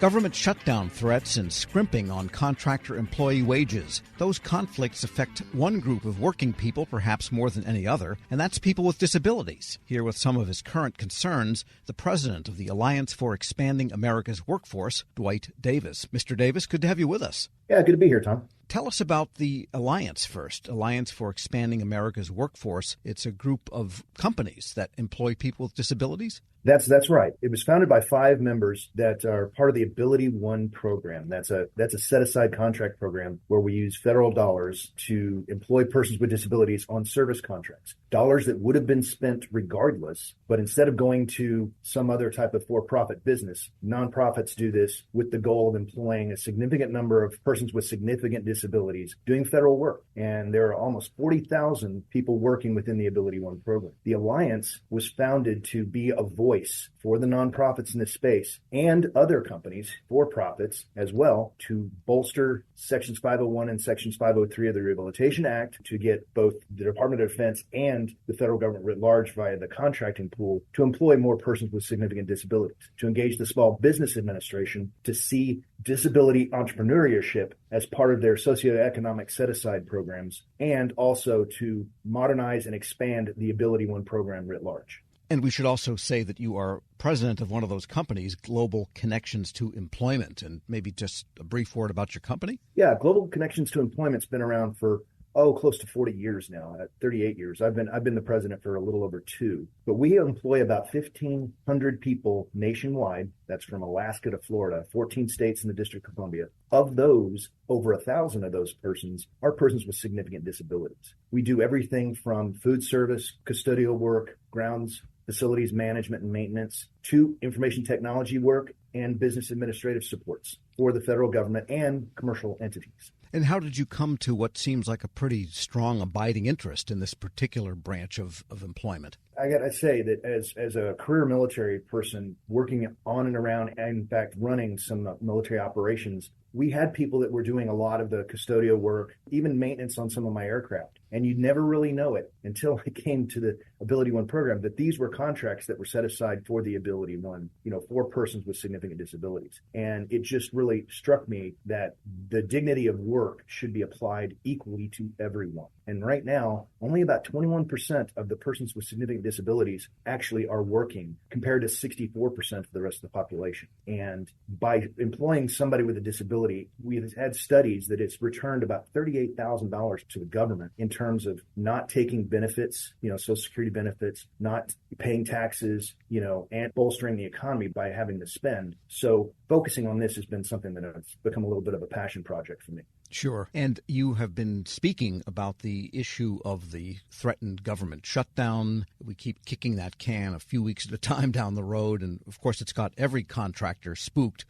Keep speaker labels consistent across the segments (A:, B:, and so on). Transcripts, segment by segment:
A: Government shutdown threats and scrimping on contractor employee wages. Those conflicts affect one group of working people perhaps more than any other, and that's people with disabilities. Here with some of his current concerns, the president of the Alliance for Expanding America's Workforce, Dwight Davis. Mr. Davis, good to have you with us.
B: Yeah, good to be here, Tom.
A: Tell us about the Alliance first. Alliance for Expanding America's Workforce. It's a group of companies that employ people with disabilities?
B: That's right. It was founded by 5 members that are part of the Ability One program. That's a set-aside contract program where we use federal dollars to employ persons with disabilities on service contracts. Dollars that would have been spent regardless, but instead of going to some other type of for-profit business, nonprofits do this with the goal of employing a significant number of persons with significant disabilities doing federal work. And there are almost 40,000 people working within the Ability One program. The Alliance was founded to be a voice for the nonprofits in this space and other companies, for profits as well, to bolster Sections 501 and Sections 503 of the Rehabilitation Act to get both the Department of Defense and the federal government writ large via the contracting pool to employ more persons with significant disabilities, to engage the Small Business Administration to see disability entrepreneurship as part of their socioeconomic set-aside programs, and also to modernize and expand the Ability One program writ large.
A: And we should also say that you are president of one of those companies, Global Connections to Employment, and maybe just a brief word about your company.
B: Yeah, Global Connections to Employment's been around for close to 40 years now, 38 years. I've been the president for a little over 2. But we employ about 1,500 people nationwide. That's from Alaska to Florida, 14 states and the District of Columbia. Of those, over 1,000 of those persons are persons with significant disabilities. We do everything from food service, custodial work, grounds, facilities management and maintenance, to information technology work and business administrative supports for the federal government and commercial entities.
A: And how did you come to what seems like a pretty strong abiding interest in this particular branch of employment?
B: I got to say that as a career military person working on and around, and in fact running some military operations, we had people that were doing a lot of the custodial work, even maintenance on some of my aircraft. And you'd never really know it until I came to the Ability One program, that these were contracts that were set aside for the Ability One, for persons with significant disabilities. And it just really struck me that the dignity of work should be applied equally to everyone. And right now, only about 21% of the persons with significant disabilities actually are working, compared to 64% of the rest of the population. And by employing somebody with a disability, we've had studies that it's returned about $38,000 to the government in terms of not taking benefits, Social Security benefits, not paying taxes, and bolstering the economy by having to spend. So focusing on this has been something that has become a little bit of a passion project for me.
A: Sure. And you have been speaking about the issue of the threatened government shutdown. We keep kicking that can a few weeks at a time down the road. And of course, it's got every contractor spooked,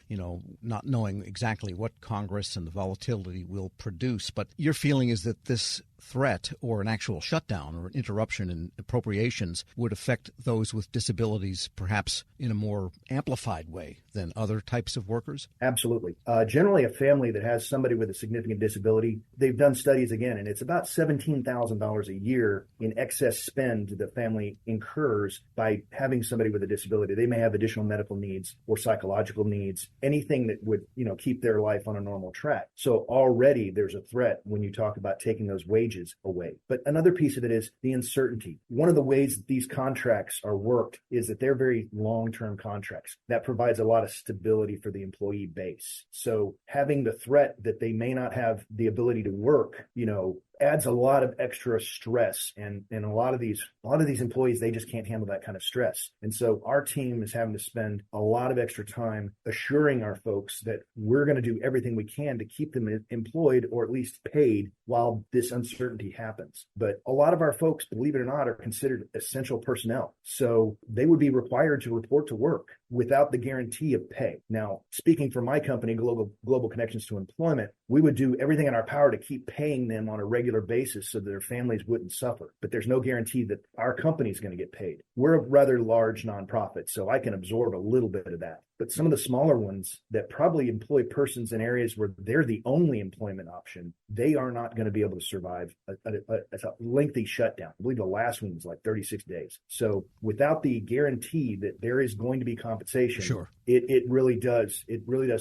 A: not knowing exactly what Congress and the volatility will produce. But your feeling is that this threat or an actual shutdown or an interruption in appropriations would affect those with disabilities perhaps in a more amplified way than other types of workers?
B: Absolutely. Generally, a family that has somebody with a significant disability, they've done studies again, and it's about $17,000 a year in excess spend the family incurs by having somebody with a disability. They may have additional medical needs or psychological needs, anything that would, keep their life on a normal track. So already there's a threat when you talk about taking those wages away. But another piece of it is the uncertainty. One of the ways that these contracts are worked is that they're very long-term contracts. That provides a lot of stability for the employee base. So having the threat that they may not have the ability to work, adds a lot of extra stress, and a lot of these employees, they just can't handle that kind of stress. And so our team is having to spend a lot of extra time assuring our folks that we're going to do everything we can to keep them employed or at least paid while this uncertainty happens. But a lot of our folks, believe it or not, are considered essential personnel. So they would be required to report to work without the guarantee of pay. Now, speaking for my company, Global Connections to Employment, we would do everything in our power to keep paying them on a regular basis so that their families wouldn't suffer. But there's no guarantee that our company is going to get paid. We're a rather large nonprofit, so I can absorb a little bit of that. But some of the smaller ones that probably employ persons in areas where they're the only employment option, they are not going to be able to survive a lengthy shutdown. I believe the last one was like 36 days. So without the guarantee that there is going to be compensation,
A: sure,
B: it really does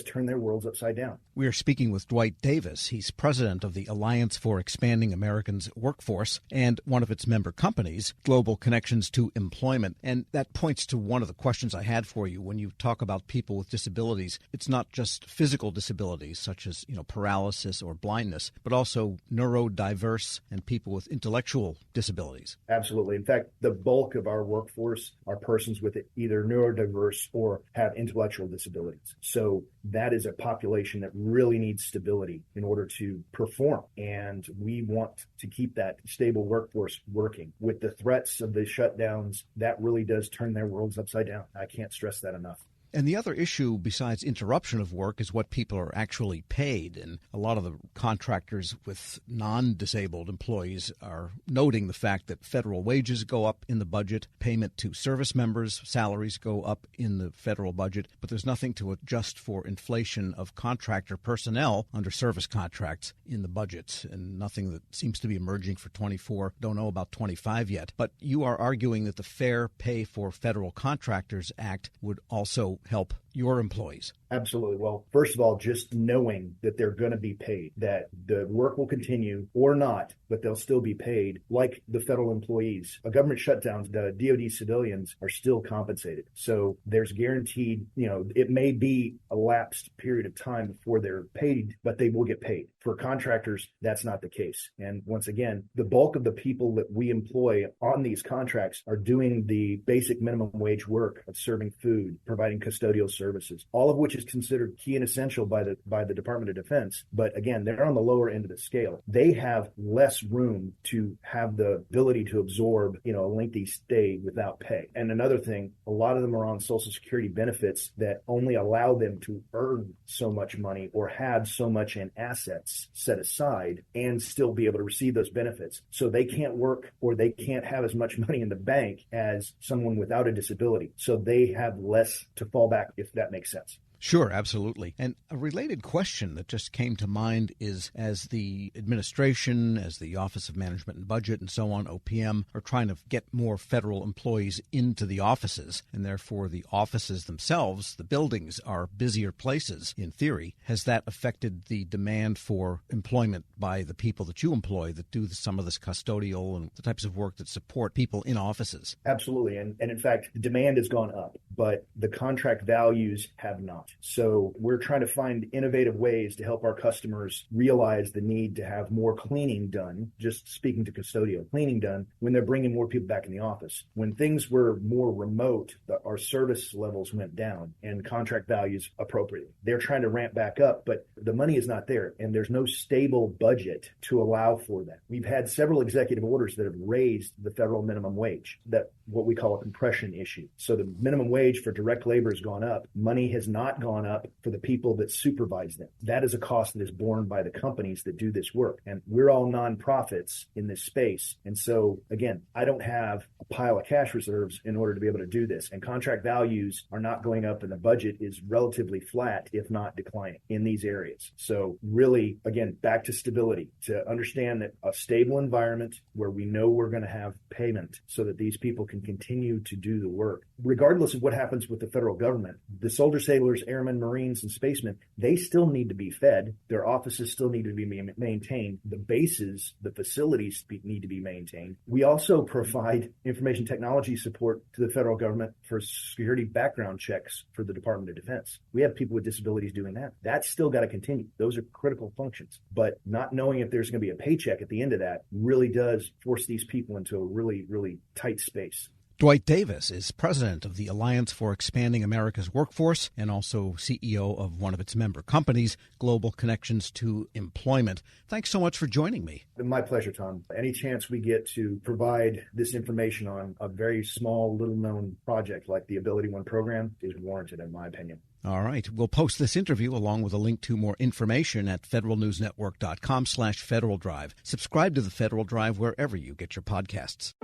B: turn their worlds upside down.
A: We are speaking with Dwight Davis. He's president of the Alliance for Expanding Americans' Workforce and one of its member companies, Global Connections to Employment. And that points to one of the questions I had for you. When you talk about people with disabilities, it's not just physical disabilities such as, paralysis or blindness, but also neurodiverse and people with intellectual disabilities.
B: Absolutely. In fact, the bulk of our workforce are persons with either neurodiverse or have intellectual disabilities. So that is a population that really needs stability in order to perform. And we want to keep that stable workforce working. With the threats of the shutdowns, that really does turn their worlds upside down. I can't stress that enough.
A: And the other issue besides interruption of work is what people are actually paid. And a lot of the contractors with non-disabled employees are noting the fact that federal wages go up in the budget, payment to service members' salaries go up in the federal budget, but there's nothing to adjust for inflation of contractor personnel under service contracts in the budget, and nothing that seems to be emerging for 24. Don't know about 25 yet. But you are arguing that the Fair Pay for Federal Contractors Act would also help your employees.
B: Absolutely. Well, first of all, just knowing that they're going to be paid, that the work will continue or not, but they'll still be paid like the federal employees. A government shutdown, the DoD civilians are still compensated. So there's guaranteed, it may be a lapsed period of time before they're paid, but they will get paid. For contractors, that's not the case. And once again, the bulk of the people that we employ on these contracts are doing the basic minimum wage work of serving food, providing custodial services, all of which is considered key and essential by the Department of Defense. But again, they're on the lower end of the scale. They have less room to have the ability to absorb, a lengthy stay without pay. And another thing, a lot of them are on Social Security benefits that only allow them to earn so much money or have so much in assets set aside and still be able to receive those benefits. So they can't work or they can't have as much money in the bank as someone without a disability. So they have less to fall back, if that makes sense.
A: Sure, absolutely. And a related question that just came to mind is, as the administration, as the Office of Management and Budget and so on, OPM, are trying to get more federal employees into the offices, and therefore the offices themselves, the buildings, are busier places, in theory, has that affected the demand for employment by the people that you employ that do some of this custodial and the types of work that support people in offices?
B: Absolutely. And in fact, the demand has gone up, but the contract values have not. So we're trying to find innovative ways to help our customers realize the need to have more cleaning done, just speaking to custodial, cleaning done when they're bringing more people back in the office. When things were more remote, our service levels went down and contract values appropriately. They're trying to ramp back up, but the money is not there and there's no stable budget to allow for that. We've had several executive orders that have raised the federal minimum wage, that what we call a compression issue. So the minimum wage for direct labor has gone up. Money has not gone up for the people that supervise them. That is a cost that is borne by the companies that do this work. And we're all nonprofits in this space. And so, again, I don't have a pile of cash reserves in order to be able to do this. And contract values are not going up and the budget is relatively flat, if not declining in these areas. So really, again, back to stability, to understand that a stable environment where we know we're going to have payment so that these people can continue to do the work. Regardless of what happens with the federal government, the soldier, sailors, airmen, Marines, and spacemen, they still need to be fed. Their offices still need to be maintained. The bases, the facilities need to be maintained. We also provide information technology support to the federal government for security background checks for the Department of Defense. We have people with disabilities doing that. That's still got to continue. Those are critical functions. But not knowing if there's going to be a paycheck at the end of that really does force these people into a really, really tight space.
A: Dwight Davis is president of the Alliance for Expanding America's Workforce and also CEO of one of its member companies, Global Connections to Employment. Thanks so much for joining me.
B: My pleasure, Tom. Any chance we get to provide this information on a very small, little-known project like the Ability One program is warranted, in my opinion.
A: All right. We'll post this interview along with a link to more information at federalnewsnetwork.com/Federal Drive. Subscribe to the Federal Drive wherever you get your podcasts.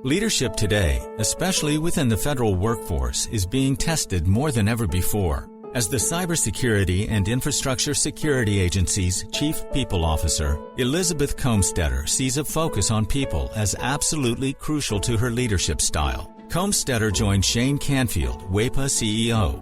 C: Leadership today, especially within the federal workforce, is being tested more than ever before. As the Cybersecurity and Infrastructure Security Agency's Chief People Officer, Elizabeth Comstetter sees a focus on people as absolutely crucial to her leadership style. Comstetter joined Shane Canfield, WEPA CEO,